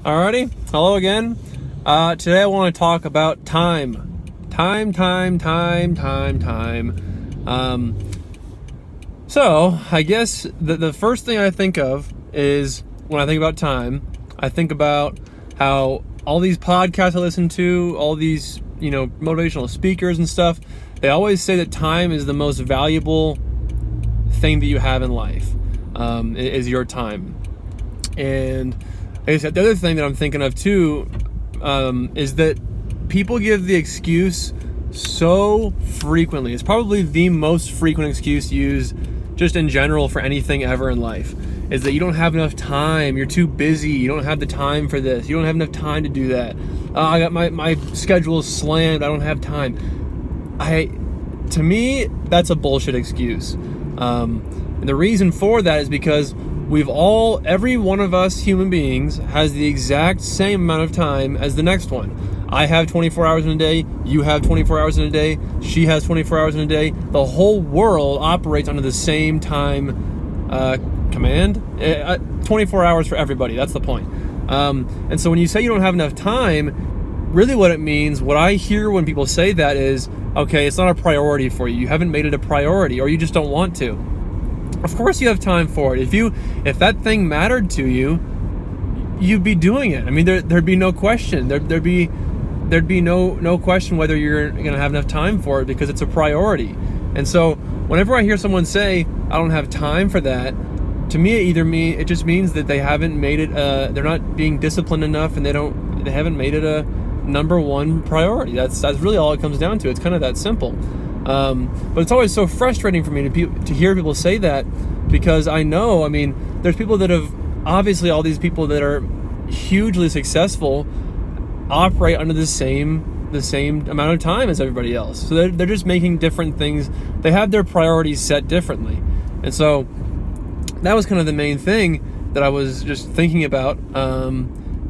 Alrighty, hello again. Today I want to talk about time. So I guess the first thing I think of is when I think about time, I think about how all these podcasts I listen to, all these, motivational speakers and stuff, they always say that time is the most valuable thing that you have in life, is your time. And I guess the other thing that I'm thinking of too is that people give the excuse so frequently. It's probably the most frequent excuse used just in general for anything ever in life, is that you don't have enough time, you're too busy, you don't have the time for this, you don't have enough time to do that. I got my schedule is slammed, I don't have time. To me, that's a bullshit excuse. And the reason for that is because every one of us human beings has the exact same amount of time as the next one. I have 24 hours in a day, you have 24 hours in a day, she has 24 hours in a day. The whole world operates under the same time command. 24 hours for everybody, that's the point. And so when you say you don't have enough time, really what it means, what I hear when people say that is, okay, it's not a priority for you. You haven't made it a priority, or you just don't want to. Of course you have time for it. If that thing mattered to you, you'd be doing it. I mean, there'd be no question. There'd be no question whether you're going to have enough time for it, because it's a priority. And so whenever I hear someone say, I don't have time for that, to me it just means that they haven't made it, they're not being disciplined enough, and they haven't made it a number one priority. That's really all it comes down to. It's kind of that simple. But it's always so frustrating for me to hear people say that, because there's people that have, obviously all these people that are hugely successful operate under the same amount of time as everybody else. So they're just making different things. They have their priorities set differently. And so that was kind of the main thing that I was just thinking about,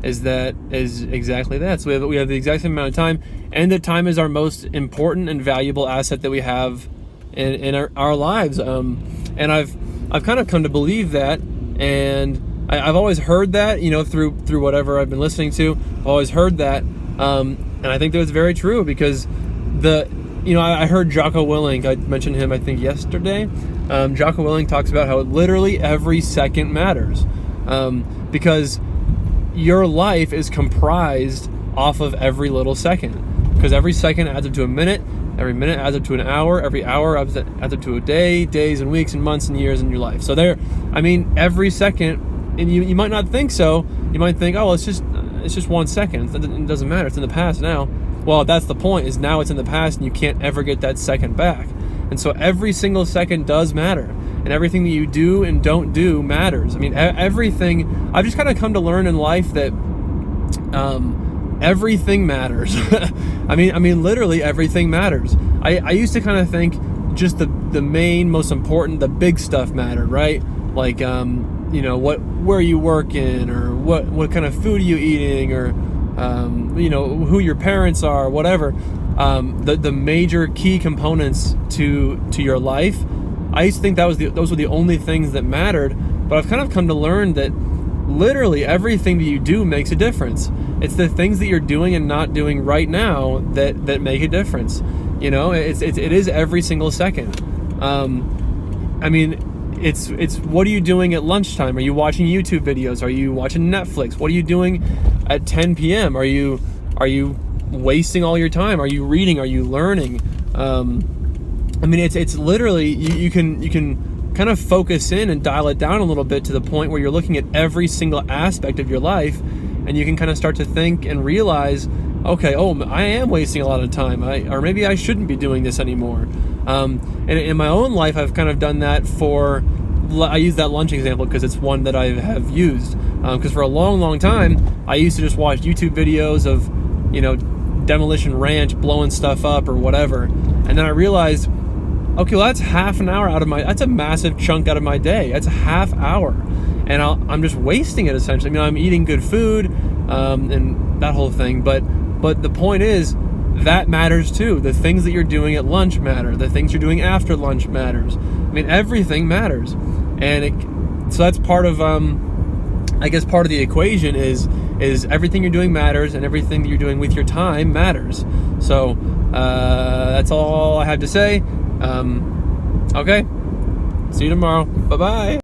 is exactly that. So we have the exact same amount of time, and that time is our most important and valuable asset that we have in our lives. And I've kind of come to believe that, and I've always heard that, through whatever I've been listening to. I've always heard that, and I think that it's very true, because I heard Jocko Willink. I mentioned him, I think, yesterday. Jocko Willink talks about how literally every second matters, because your life is comprised off of every little second, because every second adds up to a minute, every minute adds up to an hour, every hour adds up to a day, days and weeks and months and years in your life. So every second, and you might not think so. You might think, oh, it's just 1 second. It doesn't matter. It's in the past now. Well, that's the point, is now it's in the past and you can't ever get that second back. And so every single second does matter. And everything that you do and don't do matters. I mean, everything. I've just kind of come to learn in life that everything matters. I mean, literally everything matters. I used to kind of think just the main, most important, the big stuff mattered, right? Like, where you working, or what kind of food are you eating, or who your parents are, whatever. The major key components to your life. I used to think those were the only things that mattered, but I've kind of come to learn that literally everything that you do makes a difference. It's the things that you're doing and not doing right now that make a difference. It is every single second. It's what are you doing at lunchtime? Are you watching YouTube videos? Are you watching Netflix? What are you doing at 10 p.m.? Are you wasting all your time? Are you reading? Are you learning? It's literally, you can kind of focus in and dial it down a little bit to the point where you're looking at every single aspect of your life, and you can kind of start to think and realize, okay, I am wasting a lot of time, or maybe I shouldn't be doing this anymore. And in my own life, I've kind of done that I use that lunch example because it's one that I have used. Because for a long, long time, I used to just watch YouTube videos of, Demolition Ranch blowing stuff up or whatever. And then I realized, okay, well, that's half an hour that's a massive chunk out of my day. That's a half hour. And I'm just wasting it, essentially. I'm eating good food, and that whole thing. But the point is, that matters too. The things that you're doing at lunch matter. The things you're doing after lunch matters. Everything matters. And so that's part of I guess part of the equation is everything you're doing matters, and everything that you're doing with your time matters. So that's all I have to say. Okay, see you tomorrow. Bye-bye.